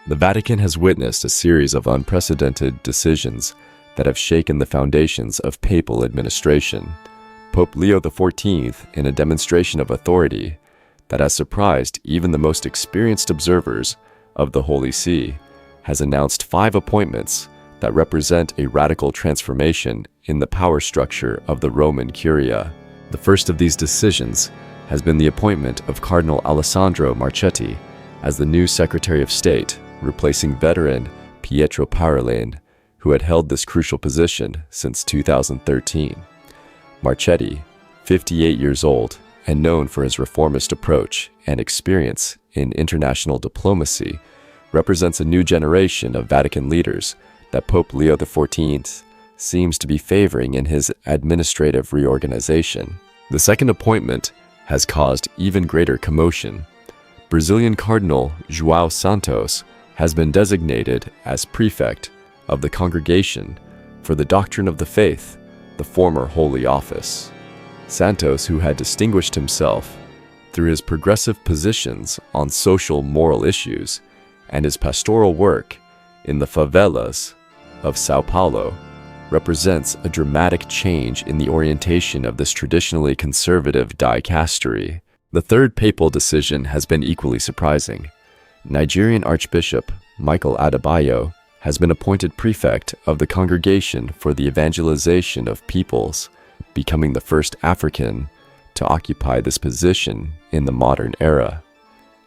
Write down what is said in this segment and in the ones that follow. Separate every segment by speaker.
Speaker 1: The Vatican has witnessed a series of unprecedented decisions that have shaken the foundations of papal administration. Pope Leo XIV, in a demonstration of authority that has surprised even the most experienced observers of the Holy See, has announced 5 appointments that represent a radical transformation in the power structure of the Roman Curia. The first of these decisions has been the appointment of Cardinal Alessandro Marchetti as the new Secretary of State, replacing veteran Pietro Parolin, who had held this crucial position since 2013. Marchetti, 58 years old and known for his reformist approach and experience in international diplomacy, represents a new generation of Vatican leaders that Pope Leo XIV seems to be favoring in his administrative reorganization. The second appointment has caused even greater commotion. Brazilian Cardinal João Santos has been designated as prefect of the Congregation for the Doctrine of the Faith, the former Holy Office. Santos, who had distinguished himself through his progressive positions on social moral issues and his pastoral work in the favelas of São Paulo, represents a dramatic change in the orientation of this traditionally conservative dicastery. The third papal decision has been equally surprising. Nigerian Archbishop Michael Adebayo has been appointed prefect of the Congregation for the Evangelization of Peoples, becoming the first African to occupy this position in the modern era.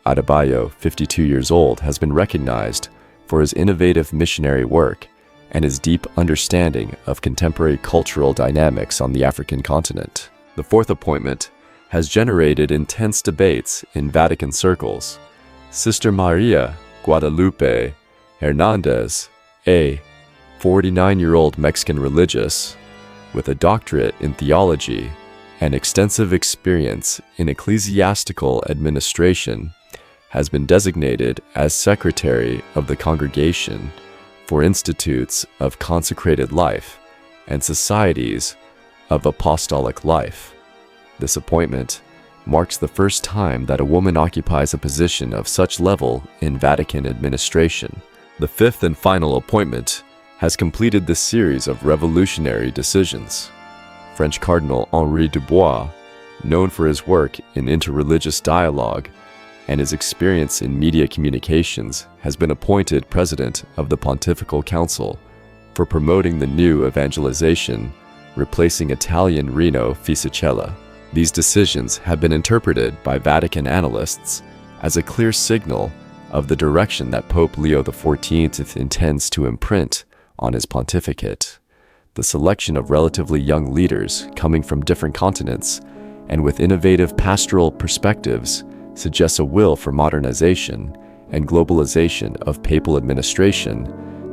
Speaker 1: Adebayo, 52 years old, has been recognized for his innovative missionary work and his deep understanding of contemporary cultural dynamics on the African continent. The fourth appointment has generated intense debates in Vatican circles. Sister Maria Guadalupe Hernandez, a 49-year-old Mexican religious with a doctorate in theology and extensive experience in ecclesiastical administration, has been designated as Secretary of the Congregation for Institutes of Consecrated Life and Societies of Apostolic Life. This appointment marks the first time that a woman occupies a position of such level in Vatican administration. The fifth and final appointment has completed this series of revolutionary decisions. French Cardinal Henri Dubois, known for his work in interreligious dialogue and his experience in media communications, has been appointed President of the Pontifical Council for promoting the new evangelization, replacing Italian Rino Fisichella. These decisions have been interpreted by Vatican analysts as a clear signal of the direction that Pope Leo XIV intends to imprint on his pontificate. The selection of relatively young leaders coming from different continents and with innovative pastoral perspectives suggests a will for modernization and globalization of papal administration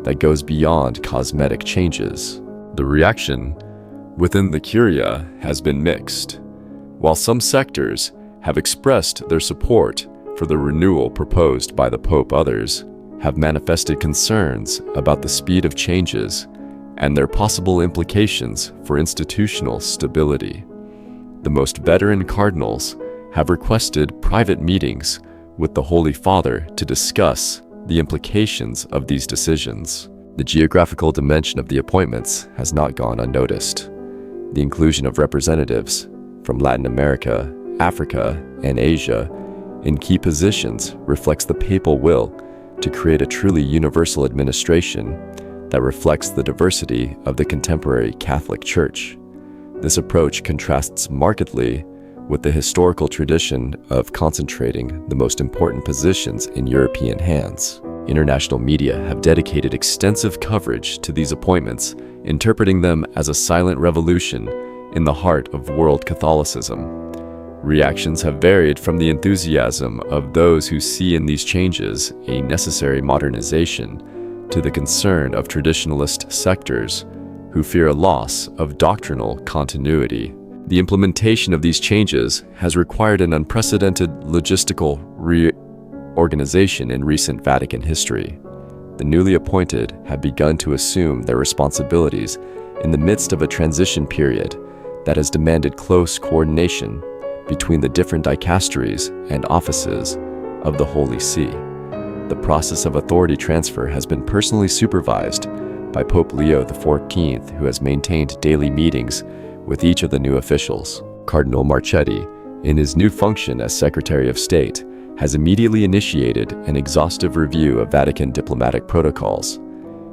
Speaker 1: that goes beyond cosmetic changes. The reaction within the Curia has been mixed. While some sectors have expressed their support for the renewal proposed by the Pope, others have manifested concerns about the speed of changes and their possible implications for institutional stability. The most veteran cardinals have requested private meetings with the Holy Father to discuss the implications of these decisions. The geographical dimension of the appointments has not gone unnoticed. The inclusion of representatives from Latin America, Africa, and Asia in key positions reflects the papal will to create a truly universal administration that reflects the diversity of the contemporary Catholic Church. This approach contrasts markedly with the historical tradition of concentrating the most important positions in European hands. International media have dedicated extensive coverage to these appointments, interpreting them as a silent revolution in the heart of world Catholicism. Reactions have varied from the enthusiasm of those who see in these changes a necessary modernization to the concern of traditionalist sectors who fear a loss of doctrinal continuity. The implementation of these changes has required an unprecedented logistical reorganization in recent Vatican history. The newly appointed have begun to assume their responsibilities in the midst of a transition period that has demanded close coordination between the different dicasteries and offices of the Holy See. The process of authority transfer has been personally supervised by Pope Leo XIV, who has maintained daily meetings with each of the new officials. Cardinal Marchetti, in his new function as Secretary of State, has immediately initiated an exhaustive review of Vatican diplomatic protocols.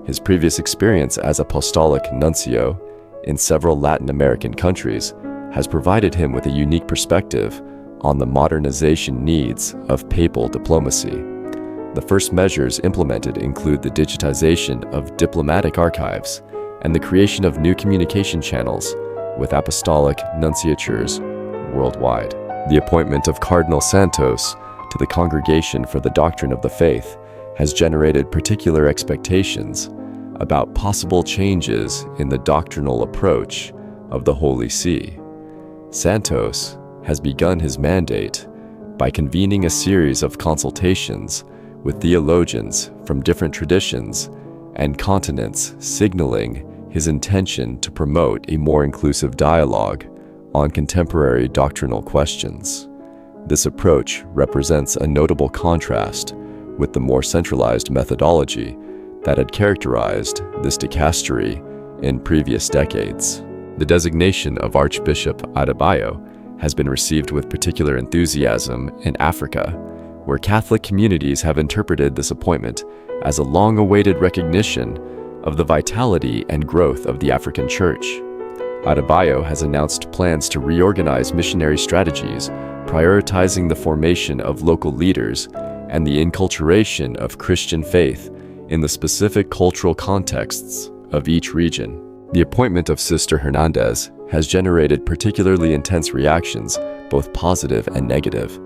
Speaker 1: His previous experience as apostolic nuncio in several Latin American countries has provided him with a unique perspective on the modernization needs of papal diplomacy. The first measures implemented include the digitization of diplomatic archives and the creation of new communication channels with apostolic nunciatures worldwide. The appointment of Cardinal Santos to the Congregation for the Doctrine of the Faith has generated particular expectations about possible changes in the doctrinal approach of the Holy See. Santos has begun his mandate by convening a series of consultations with theologians from different traditions and continents, signaling his intention to promote a more inclusive dialogue on contemporary doctrinal questions. This approach represents a notable contrast with the more centralized methodology that had characterized this dicastery in previous decades. The designation of Archbishop Adebayo has been received with particular enthusiasm in Africa, where Catholic communities have interpreted this appointment as a long-awaited recognition of the vitality and growth of the African Church. Adebayo has announced plans to reorganize missionary strategies, prioritizing the formation of local leaders and the inculturation of Christian faith in the specific cultural contexts of each region. The appointment of Sister Hernandez has generated particularly intense reactions, both positive and negative.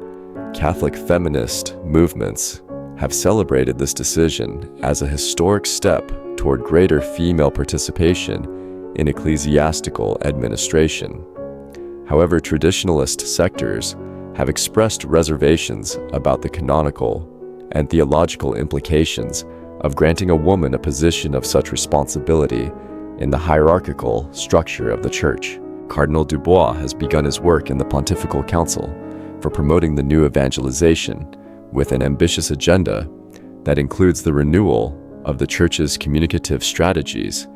Speaker 1: Catholic feminist movements have celebrated this decision as a historic step toward greater female participation in ecclesiastical administration. However, traditionalist sectors have expressed reservations about the canonical and theological implications of granting a woman a position of such responsibility in the hierarchical structure of the Church. Cardinal Dubois has begun his work in the Pontifical Council for promoting the new evangelization with an ambitious agenda that includes the renewal of the Church's communicative strategies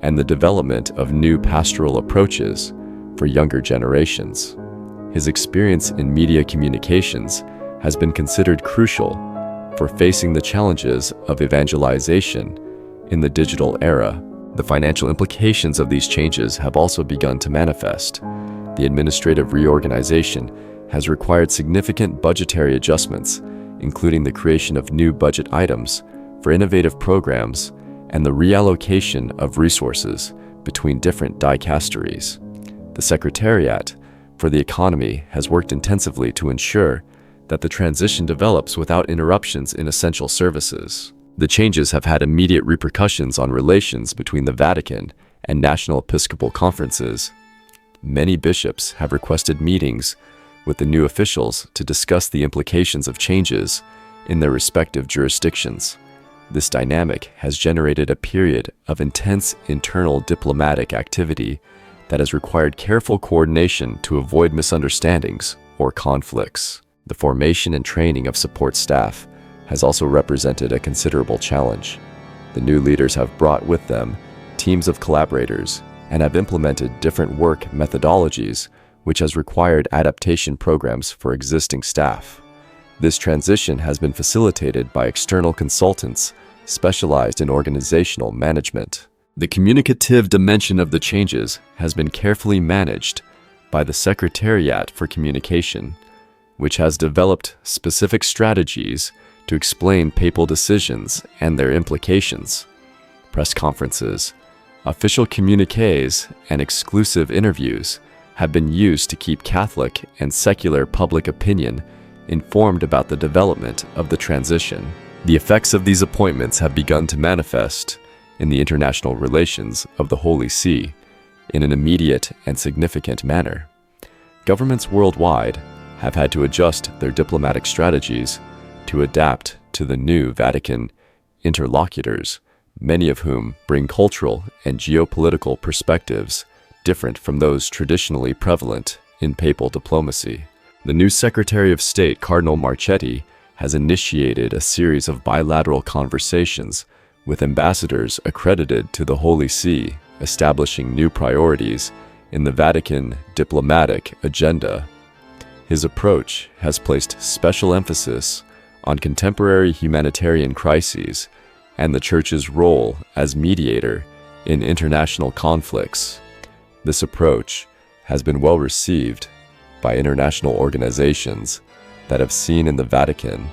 Speaker 1: and the development of new pastoral approaches for younger generations. His experience in media communications has been considered crucial for facing the challenges of evangelization in the digital era. The financial implications of these changes have also begun to manifest. The administrative reorganization has required significant budgetary adjustments, including the creation of new budget items for innovative programs and the reallocation of resources between different dicasteries. The Secretariat for the Economy has worked intensively to ensure that the transition develops without interruptions in essential services. The changes have had immediate repercussions on relations between the Vatican and national episcopal conferences. Many bishops have requested meetings with the new officials to discuss the implications of changes in their respective jurisdictions. This dynamic has generated a period of intense internal diplomatic activity that has required careful coordination to avoid misunderstandings or conflicts. The formation and training of support staff has also represented a considerable challenge. The new leaders have brought with them teams of collaborators and have implemented different work methodologies, which has required adaptation programs for existing staff. This transition has been facilitated by external consultants specialized in organizational management. The communicative dimension of the changes has been carefully managed by the Secretariat for Communication, which has developed specific strategies to explain papal decisions and their implications. Press conferences, official communiques, and exclusive interviews have been used to keep Catholic and secular public opinion informed about the development of the transition. The effects of these appointments have begun to manifest in the international relations of the Holy See in an immediate and significant manner. Governments worldwide have had to adjust their diplomatic strategies to adapt to the new Vatican interlocutors, many of whom bring cultural and geopolitical perspectives different from those traditionally prevalent in papal diplomacy. The new Secretary of State, Cardinal Marchetti, has initiated a series of bilateral conversations with ambassadors accredited to the Holy See, establishing new priorities in the Vatican diplomatic agenda. His approach has placed special emphasis on contemporary humanitarian crises and the Church's role as mediator in international conflicts. This approach has been well received by international organizations that have seen in the Vatican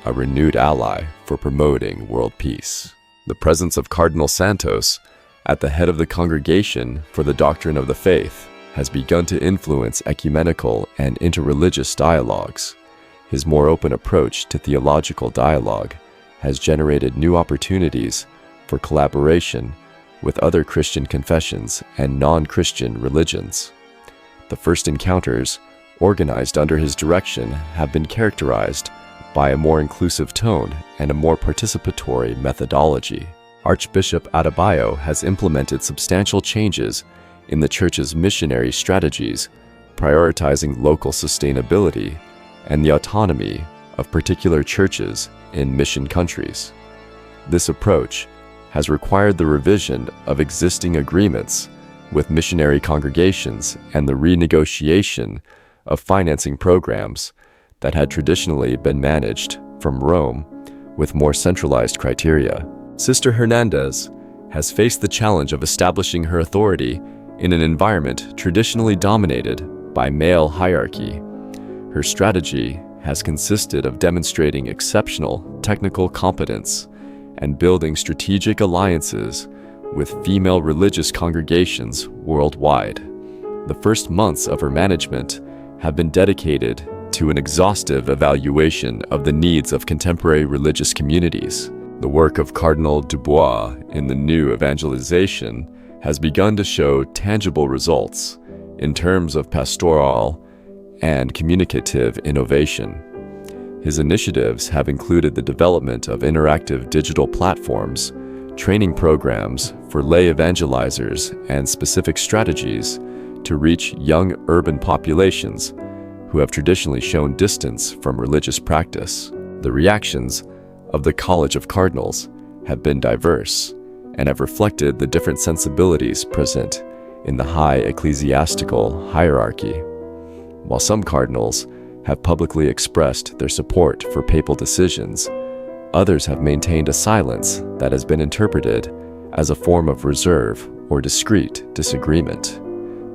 Speaker 1: a renewed ally for promoting world peace. The presence of Cardinal Santos at the head of the Congregation for the Doctrine of the Faith has begun to influence ecumenical and interreligious dialogues. His more open approach to theological dialogue has generated new opportunities for collaboration with other Christian confessions and non-Christian religions. The first encounters, organized under his direction, have been characterized by a more inclusive tone and a more participatory methodology. Archbishop Adebayo has implemented substantial changes in the Church's missionary strategies, prioritizing local sustainability and the autonomy of particular churches in mission countries. This approach has required the revision of existing agreements with missionary congregations and the renegotiation of financing programs that had traditionally been managed from Rome with more centralized criteria. Sister Hernandez has faced the challenge of establishing her authority in an environment traditionally dominated by male hierarchy. Her strategy has consisted of demonstrating exceptional technical competence and building strategic alliances with female religious congregations worldwide. The first months of her management have been dedicated to an exhaustive evaluation of the needs of contemporary religious communities. The work of Cardinal Dubois in the new evangelization has begun to show tangible results in terms of pastoral and communicative innovation. His initiatives have included the development of interactive digital platforms, training programs for lay evangelizers, and specific strategies to reach young urban populations who have traditionally shown distance from religious practice. The reactions of the College of Cardinals have been diverse and have reflected the different sensibilities present in the high ecclesiastical hierarchy. While some cardinals have publicly expressed their support for papal decisions, others have maintained a silence that has been interpreted as a form of reserve or discreet disagreement.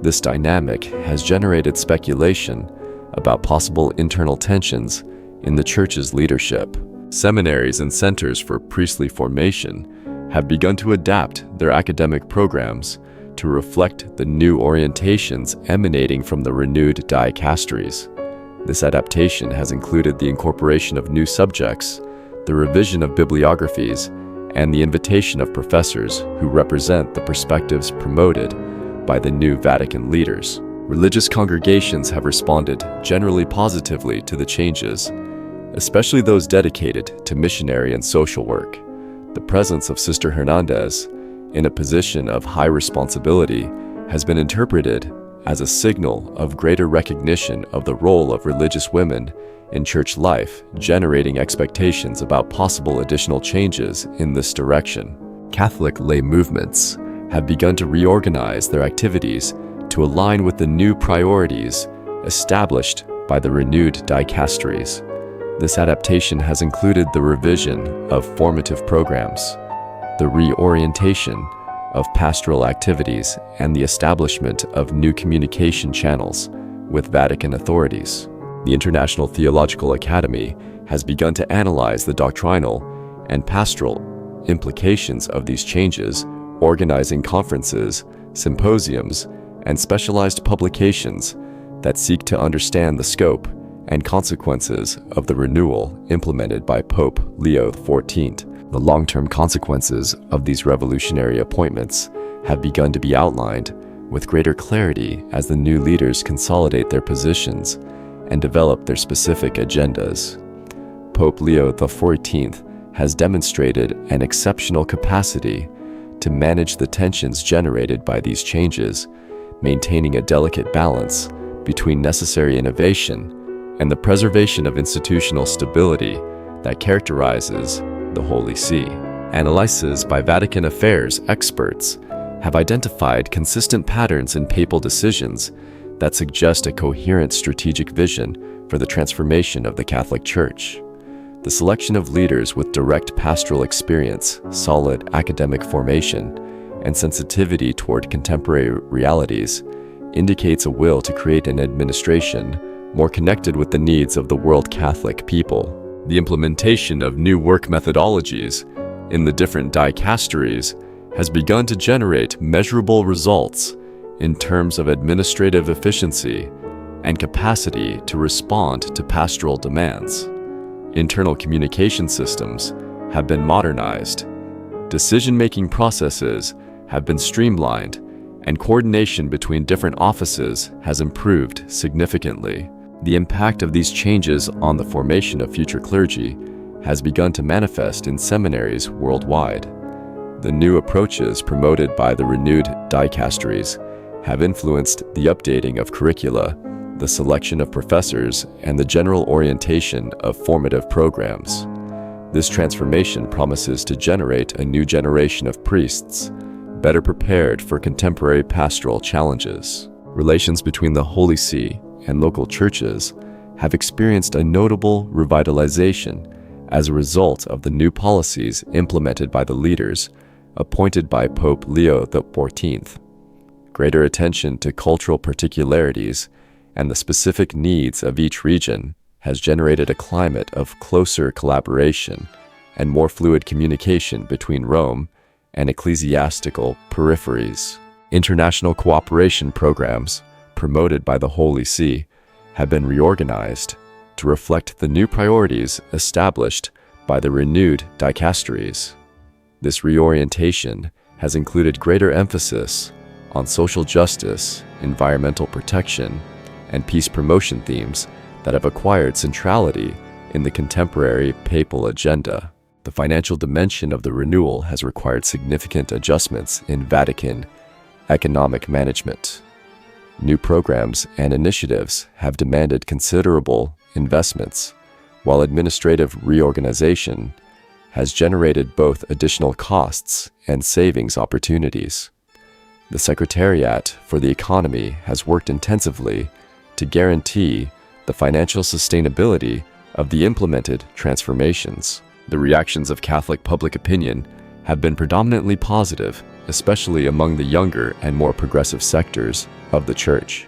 Speaker 1: This dynamic has generated speculation about possible internal tensions in the Church's leadership. Seminaries and centers for priestly formation have begun to adapt their academic programs to reflect the new orientations emanating from the renewed dicasteries. This adaptation has included the incorporation of new subjects, the revision of bibliographies, and the invitation of professors who represent the perspectives promoted by the new Vatican leaders. Religious congregations have responded generally positively to the changes, especially those dedicated to missionary and social work. The presence of Sister Hernandez in a position of high responsibility has been interpreted as a signal of greater recognition of the role of religious women in church life, generating expectations about possible additional changes in this direction. Catholic lay movements have begun to reorganize their activities to align with the new priorities established by the renewed dicasteries. This adaptation has included the revision of formative programs, the reorientation of pastoral activities, and the establishment of new communication channels with Vatican authorities. The International Theological Academy has begun to analyze the doctrinal and pastoral implications of these changes, organizing conferences, symposiums, and specialized publications that seek to understand the scope and consequences of the renewal implemented by Pope Leo XIV. The long-term consequences of these revolutionary appointments have begun to be outlined with greater clarity as the new leaders consolidate their positions and develop their specific agendas. Pope Leo XIV has demonstrated an exceptional capacity to manage the tensions generated by these changes, maintaining a delicate balance between necessary innovation and the preservation of institutional stability that characterizes the Holy See. Analyses by Vatican Affairs experts have identified consistent patterns in papal decisions that suggest a coherent strategic vision for the transformation of the Catholic Church. The selection of leaders with direct pastoral experience, solid academic formation, and sensitivity toward contemporary realities indicates a will to create an administration more connected with the needs of the world Catholic people. The implementation of new work methodologies in the different dicasteries has begun to generate measurable results in terms of administrative efficiency and capacity to respond to pastoral demands. Internal communication systems have been modernized, decision-making processes have been streamlined, and coordination between different offices has improved significantly. The impact of these changes on the formation of future clergy has begun to manifest in seminaries worldwide. The new approaches promoted by the renewed dicasteries have influenced the updating of curricula, the selection of professors, and the general orientation of formative programs. This transformation promises to generate a new generation of priests, better prepared for contemporary pastoral challenges. Relations between the Holy See and local churches have experienced a notable revitalization as a result of the new policies implemented by the leaders appointed by Pope Leo XIV. Greater attention to cultural particularities and the specific needs of each region has generated a climate of closer collaboration and more fluid communication between Rome and ecclesiastical peripheries. International cooperation programs promoted by the Holy See have been reorganized to reflect the new priorities established by the renewed dicasteries. This reorientation has included greater emphasis on social justice, environmental protection, and peace promotion themes that have acquired centrality in the contemporary papal agenda. The financial dimension of the renewal has required significant adjustments in Vatican economic management. New programs and initiatives have demanded considerable investments, while administrative reorganization has generated both additional costs and savings opportunities. The Secretariat for the Economy has worked intensively to guarantee the financial sustainability of the implemented transformations. The reactions of Catholic public opinion have been predominantly positive, especially among the younger and more progressive sectors of the Church.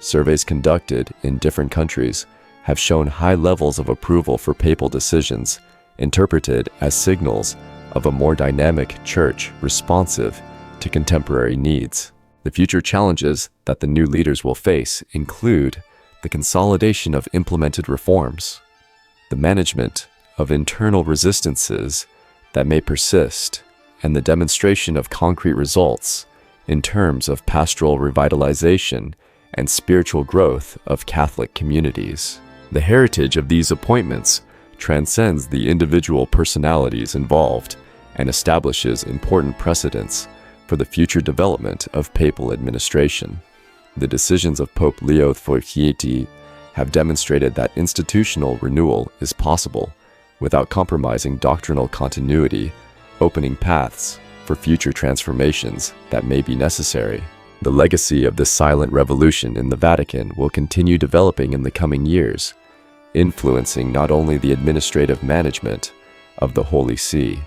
Speaker 1: Surveys conducted in different countries have shown high levels of approval for papal decisions, interpreted as signals of a more dynamic Church responsive to contemporary needs. The future challenges that the new leaders will face include the consolidation of implemented reforms, the management of internal resistances that may persist, and the demonstration of concrete results in terms of pastoral revitalization and spiritual growth of Catholic communities. The heritage of these appointments transcends the individual personalities involved and establishes important precedents for the future development of papal administration. The decisions of Pope Leo XIV have demonstrated that institutional renewal is possible without compromising doctrinal continuity, opening paths for future transformations that may be necessary. The legacy of this silent revolution in the Vatican will continue developing in the coming years, influencing not only the administrative management of the Holy See,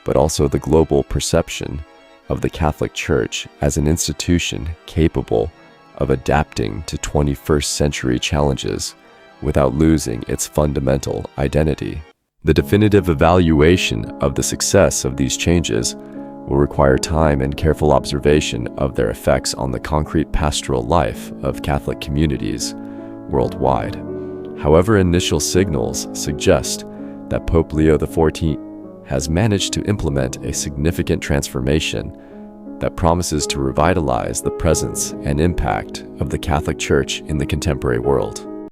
Speaker 1: but also the global perception of the Catholic Church as an institution capable of adapting to 21st century challenges without losing its fundamental identity. The definitive evaluation of the success of these changes will require time and careful observation of their effects on the concrete pastoral life of Catholic communities worldwide. However, initial signals suggest that Pope Leo XIV has managed to implement a significant transformation that promises to revitalize the presence and impact of the Catholic Church in the contemporary world.